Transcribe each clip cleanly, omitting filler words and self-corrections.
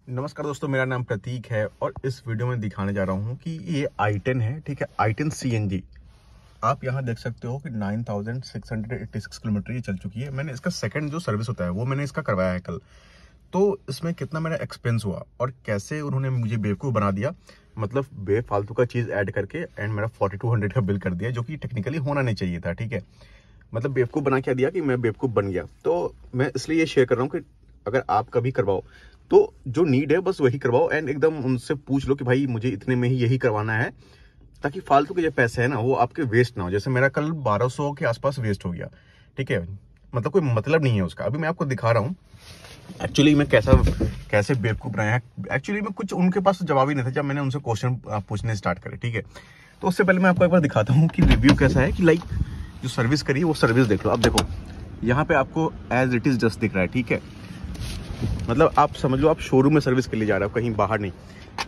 नमस्कार दोस्तों, मेरा नाम प्रतीक है और इस वीडियो में दिखाने जा रहा हूँ कि ये i10 है। ठीक है, i10 CNG। आप यहाँ देख सकते हो कि 9686 किलोमीटर ये चल चुकी है। मैंने इसका सेकंड जो सर्विस होता है वो मैंने इसका करवाया है कल। तो इसमें कितना मेरा एक्सपेंस हुआ और कैसे उन्होंने मुझे बेवकूफ़ बना दिया, मतलब बेफालतू का चीज़ ऐड करके एंड मेरा 4200 का बिल कर दिया, जो कि टेक्निकली होना नहीं चाहिए था। ठीक है, मतलब बेवकूफ़ बना क्या दिया कि मैं बेवकूफ़ बन गया। तो मैं इसलिए ये शेयर कर रहा हूँ कि अगर आप कभी करवाओ तो जो नीड है बस वही करवाओ एंड एकदम उनसे पूछ लो कि भाई मुझे इतने में ही यही करवाना है, ताकि फालतू के जो पैसे है ना वो आपके वेस्ट ना हो। जैसे मेरा कल 1200 के आसपास वेस्ट हो गया। ठीक है, मतलब कोई मतलब नहीं है उसका। अभी मैं आपको दिखा रहा हूँ एक्चुअली मैं कैसे बेवकूफ़ बनाया है। एक्चुअली मैं कुछ उनके पास जवाब ही नहीं था जब मैंने उनसे क्वेश्चन पूछने स्टार्ट करे। ठीक है, तो उससे पहले मैं आपको एक बार दिखाता हूँ कि रिव्यू कैसा है, कि लाइक जो सर्विस करी वो सर्विस देख लो। अब देखो यहाँ पे आपको एज इट इज़ जस्ट दिख रहा है। ठीक है, मतलब आप समझ लो आप शोरूम में सर्विस के लिए जा रहे हो, कहीं बाहर नहीं।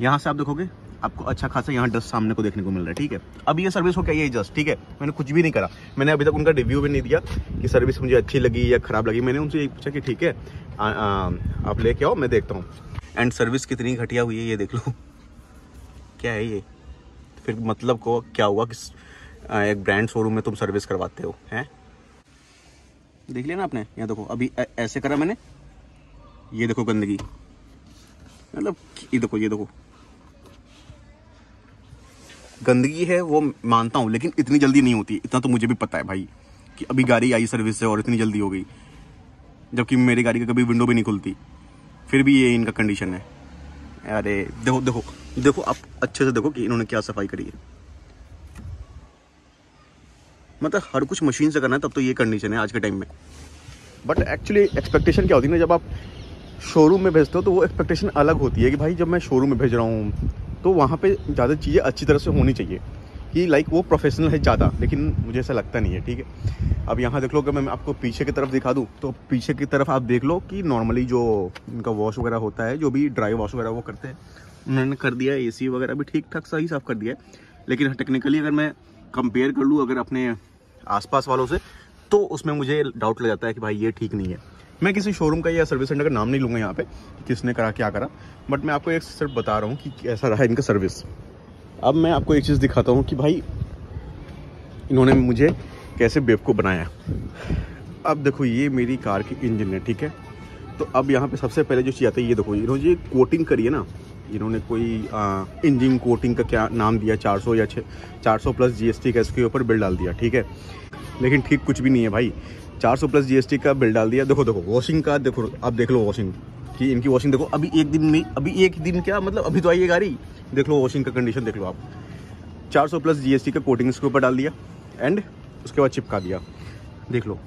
यहाँ से आप देखोगे आपको अच्छा खासा यहाँ डस्ट सामने को देखने को मिल रहा है। ठीक है, अब ये सर्विस हो क्या, ये जस्ट ठीक है, मैंने कुछ भी नहीं करा। मैंने अभी तक उनका रिव्यू भी नहीं दिया कि सर्विस मुझे अच्छी लगी या खराब लगी। मैंने उनसे ये पूछा कि ठीक है आप लेके आओ, मैं देखता हूँ। एंड सर्विस कितनी घटिया हुई है ये देख लो। क्या है ये, फिर मतलब को क्या हुआ कि एक ब्रांड शोरूम में तुम सर्विस करवाते हो हैं। देख लिया ना आपने, यहाँ देखो अभी ऐसे करा मैंने, ये देखो गंदगी, मतलब ये देखो गंदगी है वो मानता हूँ, लेकिन इतनी जल्दी नहीं होती। इतना तो मुझे भी पता है भाई कि अभी गाड़ी आई सर्विस से और इतनी जल्दी हो गई, जबकि मेरी गाड़ी का कभी विंडो भी नहीं खुलती, फिर भी ये इनका कंडीशन है। अरे देखो देखो देखो, आप अच्छे से देखो कि इन्होंने क्या सफाई करी है। मतलब हर कुछ मशीन से करना है, तब तो ये कंडीशन है आज के टाइम में। बट एक्चुअली एक्सपेक्टेशन क्या होती है ना, जब आप शोरूम में भेजते हो तो वो एक्सपेक्टेशन अलग होती है कि भाई जब मैं शोरूम में भेज रहा हूँ तो वहाँ पे ज़्यादा चीज़ें अच्छी तरह से होनी चाहिए, कि लाइक वो प्रोफेशनल है ज़्यादा, लेकिन मुझे ऐसा लगता नहीं है। ठीक है, अब यहाँ देख लो, अगर मैं आपको पीछे की तरफ दिखा दूँ तो पीछे की तरफ आप देख लो कि नॉर्मली जो इनका वॉश वगैरह होता है, जो भी ड्राई वॉश वगैरह वो करते हैं, उन्होंने कर दिया है। AC वगैरह भी ठीक ठाक सही साफ़ कर दिया है, लेकिन टेक्निकली अगर मैं कंपेयर कर लूँ अगर अपने आसपास वालों से, तो उसमें मुझे डाउट लग जाता है कि भाई ये ठीक नहीं है। मैं किसी शोरूम का या सर्विस सेंटर का नाम नहीं लूँगा यहाँ पे कि किसने करा क्या करा, बट मैं आपको एक सिर्फ बता रहा हूँ कि कैसा रहा इनका सर्विस। अब मैं आपको एक चीज़ दिखाता हूँ कि भाई इन्होंने मुझे कैसे बेवकूफ़ बनाया। अब देखो ये मेरी कार की इंजन है। ठीक है, तो अब यहाँ पे सबसे पहले जो चीज़ आती है, ये देखो इन्होंने ये कोटिंग करी है ना, इन्होंने कोई इंजन कोटिंग का क्या नाम दिया, 400 या 400 प्लस GST का इसके ऊपर बिल डाल दिया। ठीक है, लेकिन ठीक कुछ भी नहीं है भाई, 400 प्लस GST का बिल डाल दिया। देखो वॉशिंग का देखो, आप देख लो वॉशिंग कि इनकी वॉशिंग देखो, अभी एक दिन क्या मतलब अभी तो आई है गाड़ी, देख लो वॉशिंग का कंडीशन देख लो आप। 400 प्लस GST का कोटिंग इसके ऊपर डाल दिया एंड उसके बाद चिपका दिया। देख लो,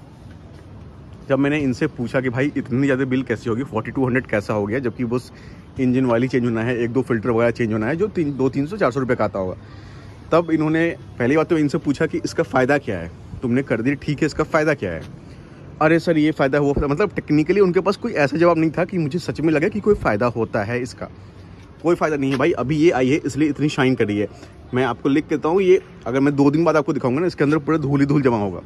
जब मैंने इनसे पूछा कि भाई इतनी ज़्यादा बिल कैसी होगी, 4200 कैसा हो गया, जबकि बस इंजन वाली चेंज होना है, 1-2 फिल्टर वगैरह चेंज होना है, जो 200-300-400 रुपये का आता होगा। तब इन्होंने पहली बात तो इनसे पूछा कि इसका फ़ायदा क्या है, तुमने कर दी ठीक है, इसका फ़ायदा क्या है। अरे सर ये फ़ायदा वो, मतलब टेक्निकली उनके पास कोई ऐसा जवाब नहीं था कि मुझे सच में लगे कि कोई फ़ायदा होता है। इसका कोई फ़ायदा नहीं है भाई, अभी ये आई है इसलिए इतनी शाइन करी है। मैं आपको लिख के देता हूँ, ये अगर मैं 2 दिन बाद आपको दिखाऊंगा ना, इसके अंदर पूरा धूल ही धूल जमा होगा।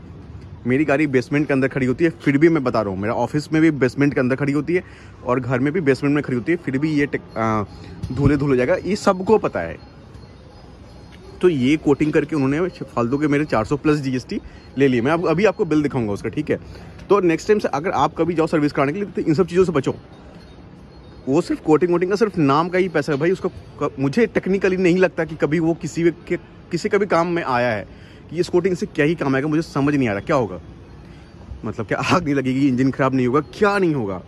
मेरी गाड़ी बेसमेंट के अंदर खड़ी होती है, फिर भी मैं बता रहा हूँ, मेरा ऑफिस में भी बेसमेंट के अंदर खड़ी होती है और घर में भी बेसमेंट में खड़ी होती है, फिर भी ये धूल हो जाएगा, ये सबको पता है। तो ये कोटिंग करके उन्होंने फालतू के मेरे 400 प्लस GST ले लिए। मैं अभी आपको बिल दिखाऊंगा उसका। ठीक है, तो नेक्स्ट टाइम से अगर आप कभी जाओ सर्विस कराने के लिए तो इन सब चीज़ों से बचो। वो सिर्फ कोटिंग वोटिंग का सिर्फ नाम का ही पैसा है भाई, उसका मुझे टेक्निकली नहीं लगता कि कभी वो किसी का भी काम में आया है कि इस कोटिंग से क्या ही काम आएगा। मुझे समझ नहीं आ रहा क्या होगा, मतलब क्या आग नहीं लगेगी, इंजन खराब नहीं होगा, क्या नहीं होगा।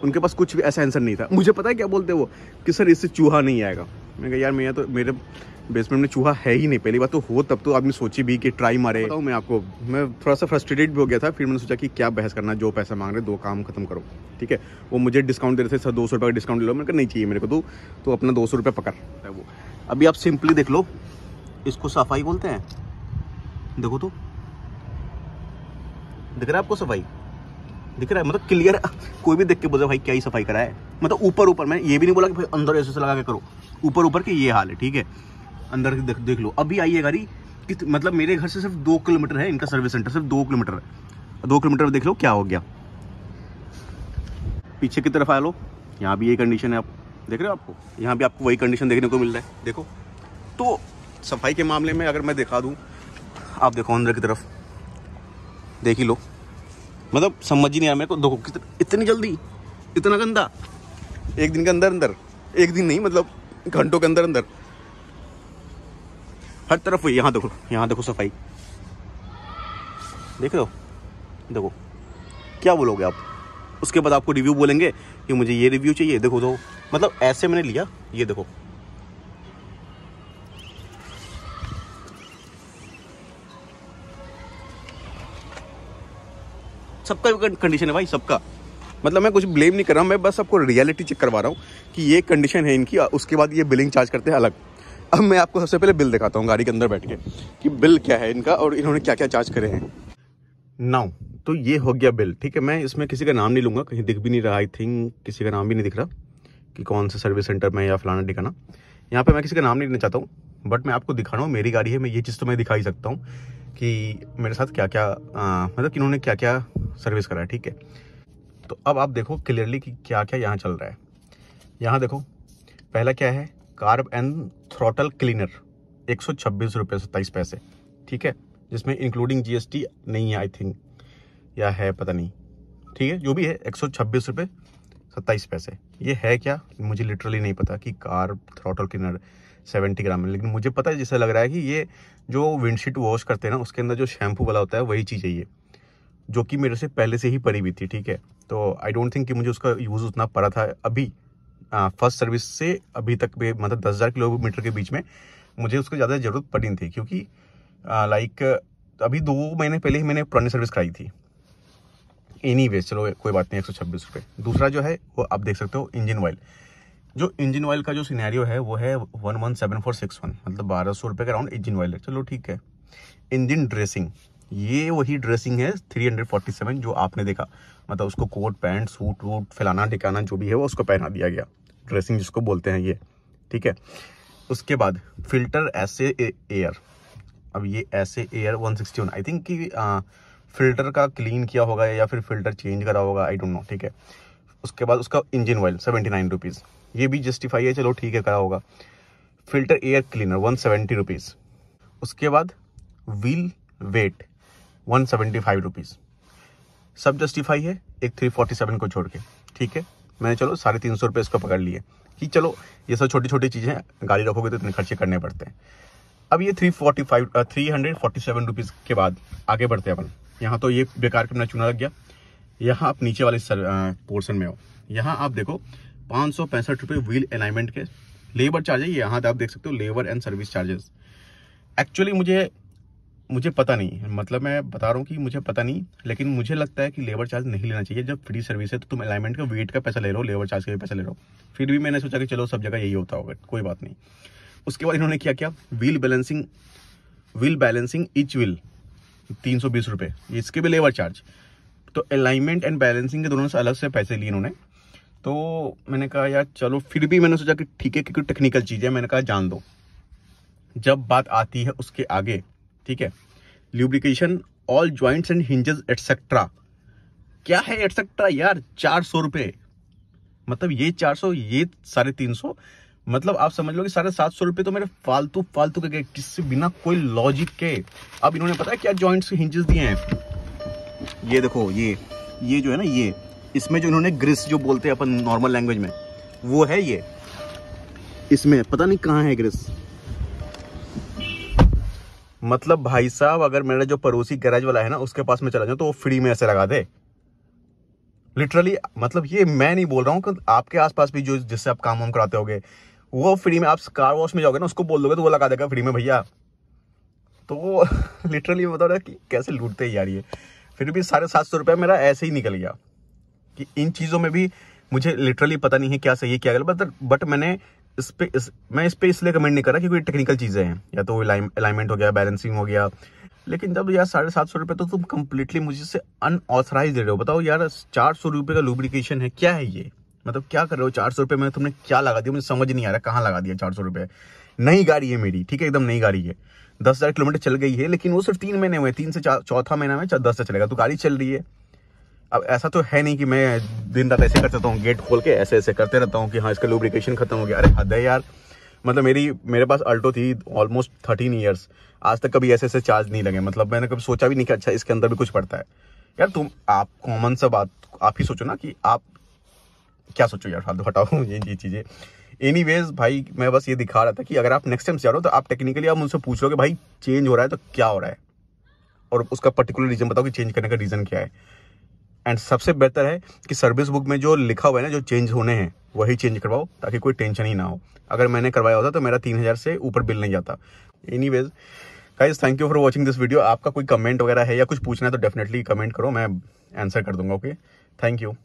उनके पास कुछ भी ऐसा आंसर नहीं था। मुझे पता है क्या बोलते वो कि सर इससे चूहा नहीं आएगा। मैंने कहा यार मेरे बेसमेंट में चूहा है ही नहीं। पहली बात तो हो तब तो आदमी सोची भी कि ट्राई मारे। बताऊँ मैं आपको, मैं थोड़ा सा फ्रस्ट्रेटेड भी हो गया था, फिर मैंने सोचा कि क्या बहस करना, जो पैसा मांग रहे 2 काम खत्म करो। ठीक है, वो मुझे डिस्काउंट दे रहे थे, सर 200 रुपये का डिस्काउंट ले लो। मैंने कहा नहीं चाहिए मेरे को, तो अपना 200 रुपये पकड़ है वो। अभी आप सिंपली देख लो, इसको सफाई बोलते हैं। देखो तो दिख रहा है आपको, सफाई दिख रहा है, मतलब क्लियर। कोई भी देख के बोले भाई क्या ही सफाई करा है, मतलब ऊपर मैं ये भी नहीं बोला कि भाई अंदर ऐसे लगा के करो, ऊपर के ये हाल है। ठीक है, अंदर देख लो। अभी आई है गाड़ी, मतलब मेरे घर से सिर्फ 2 किलोमीटर है इनका सर्विस सेंटर, सिर्फ 2 किलोमीटर है। 2 किलोमीटर देख लो क्या हो गया। पीछे की तरफ आ लो, यहाँ भी ये कंडीशन है, आप देख रहे हो, आपको यहाँ भी आपको वही कंडीशन देखने को मिल रहा है। देखो, तो सफाई के मामले में अगर मैं दिखा दूँ, आप देखो अंदर की तरफ देख ही लो, मतलब समझ ही नहीं आया मेरे को। देखो इतनी जल्दी, इतना गंदा, एक दिन के अंदर अंदर, एक दिन नहीं मतलब घंटों के अंदर अंदर हर तरफ हुई। यहाँ देखो सफाई देख रहे हो, देखो क्या बोलोगे आप? उसके बाद आपको रिव्यू बोलेंगे कि मुझे ये रिव्यू चाहिए। देखो तो मतलब ऐसे मैंने लिया, ये देखो सबका कंडीशन है भाई, सबका। मतलब मैं कुछ ब्लेम नहीं कर रहा हूँ, मैं बस आपको रियलिटी चेक करवा रहा हूँ कि ये कंडीशन है इनकी। उसके बाद ये बिलिंग चार्ज करते हैं अलग। अब मैं आपको सबसे पहले बिल दिखाता हूँ गाड़ी के अंदर बैठ के कि बिल क्या है इनका और इन्होंने क्या क्या चार्ज करे हैं। नाउ तो ये हो गया बिल, ठीक है। मैं इसमें किसी का नाम नहीं लूँगा, कहीं दिख भी नहीं रहा, आई थिंक किसी का नाम भी नहीं दिख रहा कि कौन सा सर्विस सेंटर में या फलाना ठिकाना। यहाँ पे मैं किसी का नाम नहीं लेना चाहता हूँ, बट मैं आपको दिखा रहा हूँ, मेरी गाड़ी है, मैं ये चीज़ तो मैं दिखा ही सकता हूँ कि मेरे साथ क्या क्या मतलब कि इन्होंने क्या क्या सर्विस करा है, ठीक है। तो अब आप देखो क्लियरली कि क्या क्या यहाँ चल रहा है। यहाँ देखो पहला क्या है, कार्ब एंड थ्रॉटल क्लीनर 126 रुपये 27 पैसे, ठीक है, जिसमें इंक्लूडिंग GST नहीं है आई थिंक, या है पता नहीं, ठीक है, जो भी है 126 रुपये 27 पैसे। ये है क्या मुझे लिटरली नहीं पता कि कार्ब थ्रॉटल क्लीनर 70 ग्राम है, लेकिन मुझे पता है, जैसे लग रहा है कि ये जो विंडशीट वॉश करते हैं ना उसके अंदर जो शैम्पू वाला होता है वही चीज़ है ये, जो कि मेरे से पहले से ही पड़ी हुई थी, ठीक है। तो आई डोंट थिंक कि मुझे उसका यूज़ उतना पड़ा था अभी फर्स्ट सर्विस से अभी तक में, मतलब 10,000 किलोमीटर के बीच में मुझे उसकी ज़्यादा ज़रूरत पड़ी नहीं थी, क्योंकि लाइक अभी 2 महीने पहले ही मैंने पुरानी सर्विस कराई थी। एनीवेज चलो कोई बात नहीं, 126 रुपये। दूसरा जो है वो आप देख सकते हो इंजन ऑयल। जो इंजन ऑयल का जो सिनेरियो है वो है 117461, मतलब 1200 रुपये का राउंड इंजन ऑयल है, चलो ठीक है। इंजन ड्रेसिंग, ये वही ड्रेसिंग है 347 जो आपने देखा, मतलब उसको कोट पैंट सूट वूट फैलाना ठिकाना जो भी है वो उसको पहना दिया गया, ड्रेसिंग जिसको बोलते हैं ये, ठीक है। उसके बाद फिल्टर ऐसे एयर, अब ये ऐसे एयर 161 आई थिंक कि फिल्टर का क्लीन किया होगा या फिर फिल्टर चेंज करा होगा, आई डोंट नो, ठीक है। उसके बाद उसका इंजन ऑयल 79 रुपीज़, ये भी जस्टिफाई है, चलो ठीक है करा होगा। Filter air cleaner 170 rupees. उसके बाद व्हील वेट 175 रुपीज़, सब जस्टिफाई है, एक 347 को छोड़ के, ठीक है। मैंने चलो 350 रुपये इसको पकड़ लिए कि चलो ये सब छोटी छोटी चीज़ें, गाड़ी रखोगे तो इतने खर्चे करने पड़ते हैं। अब ये 347 रुपीज़ के बाद आगे बढ़ते हैं अपन। यहाँ तो ये बेकार का अपना चुना लग गया। यहाँ आप नीचे वाले पोर्शन में हो, यहाँ आप देखो 565 रुपये व्हील अलाइनमेंट के लेबर चार्ज है। यहाँ आप देख सकते हो labour and service charges. Actually मुझे पता नहीं, मतलब मैं बता रहा हूँ कि मुझे पता नहीं, लेकिन मुझे लगता है कि लेबर चार्ज नहीं लेना चाहिए। जब फ्री सर्विस है तो तुम अलाइनमेंट का वेट का पैसा ले लो, लेबर चार्ज का भी पैसा ले लो। फिर भी मैंने सोचा कि चलो सब जगह यही होता होगा, कोई बात नहीं। उसके बाद इन्होंने क्या किया, व्हील बैलेंसिंग ईच व्हील 320 रुपये, इसके भी लेबर चार्ज। तो अलाइनमेंट एंड बैलेंसिंग के दोनों से अलग से पैसे लिए इन्होंने। तो मैंने कहा यार चलो, फिर भी मैंने सोचा कि ठीक है क्योंकि टेक्निकल चीज़ है, मैंने कहा जान दो। जब बात आती है उसके आगे, ठीक है, lubrication all joints and hinges etcetera, क्या है एटसेट्रा यार, 400 रुपये, मतलब ये 400 ये 350, मतलब आप समझ लो कि 750 रुपये तो मेरे फालतू के गए, किससे बिना कोई लॉजिक के। अब इन्होंने पता है क्या जॉइंट्स हिंजेस दिए हैं, ये देखो, ये जो है ना, ये इसमें जो इन्होंने ग्रिस जो बोलते हैं अपन नॉर्मल लैंग्वेज में, वो है ये, इसमें पता नहीं कहाँ है ग्रिस। मतलब भाई साहब अगर मेरा जो पड़ोसी गैराज वाला है ना उसके पास में चला जाऊं तो वो फ्री में ऐसे लगा दे, लिटरली। मतलब ये मैं नहीं बोल रहा हूँ कि आपके आसपास भी जो जिससे आप काम वाम कराते होगे वो फ्री में, आप कार वॉश में जाओगे ना उसको बोल दोगे तो वो लगा देगा फ्री में भैया। तो लिटरली बता रहा कि कैसे लूटते हैं यार ये। फिर भी 750 रुपये मेरा ऐसे ही निकल गया कि इन चीज़ों में भी मुझे लिटरली पता नहीं है क्या सही है क्या गलत, बट मैं इस पे इसलिए कमेंट नहीं कर रहा क्योंकि टेक्निकल चीज़ें हैं, या तो अलाइनमेंट हो गया, बैलेंसिंग हो गया। लेकिन जब यार 750 रुपये तो तुम कंप्लीटली मुझे से अनऑथराइज दे रहे हो। बताओ यार 400 रुपये का लुब्रिकेशन है, क्या है ये, मतलब क्या कर रहे हो 400 रुपये में, तुमने क्या लगा दिया, मुझे समझ नहीं आ रहा कहाँ लगा दिया 400 रुपये। नई गाड़ी है मेरी, ठीक है, एकदम नई गाड़ी है, 10,000 किलोमीटर चल गई है, लेकिन वो सिर्फ 3 महीने हुए, 3 से 4 चौथा महीना में 10 से चलेगा, तो गाड़ी चल रही है। अब ऐसा तो है नहीं कि मैं दिन रात ऐसे करता हूँ, गेट खोल के ऐसे ऐसे करते रहता हूँ कि हाँ इसका लुब्रिकेशन खत्म हो गया। अरे हद है यार, मतलब मेरे पास अल्टो थी ऑलमोस्ट 13 ईयर्स, आज तक कभी ऐसे ऐसे चार्ज नहीं लगे। मतलब मैंने कभी सोचा भी नहीं कि अच्छा इसके अंदर भी कुछ पड़ता है। यार आप कॉमन सा बात आप ही सोचो ना कि आप क्या सोचो यार, फालतू हटाओ ये चीज़ें। एनीवेज भाई, मैं बस ये दिखा रहा था कि अगर आप नेक्स्ट टाइम से जा रहे हो तो आप टेक्निकली आप मुझसे पूछ लो कि भाई चेंज हो रहा है तो क्या हो रहा है, और उसका पर्टिकुलर रीज़न बताओ कि चेंज करने का रीज़न क्या है। एंड सबसे बेहतर है कि सर्विस बुक में जो लिखा हुआ है ना, जो चेंज होने हैं वही चेंज करवाओ, ताकि कोई टेंशन ही ना हो। अगर मैंने करवाया होता तो मेरा 3000 से ऊपर बिल नहीं जाता। Anyways guys, thank you for watching this video. आपका कोई कमेंट वगैरह है या कुछ पूछना है तो डेफिनेटली कमेंट करो, मैं आंसर कर दूंगा। Okay, thank you.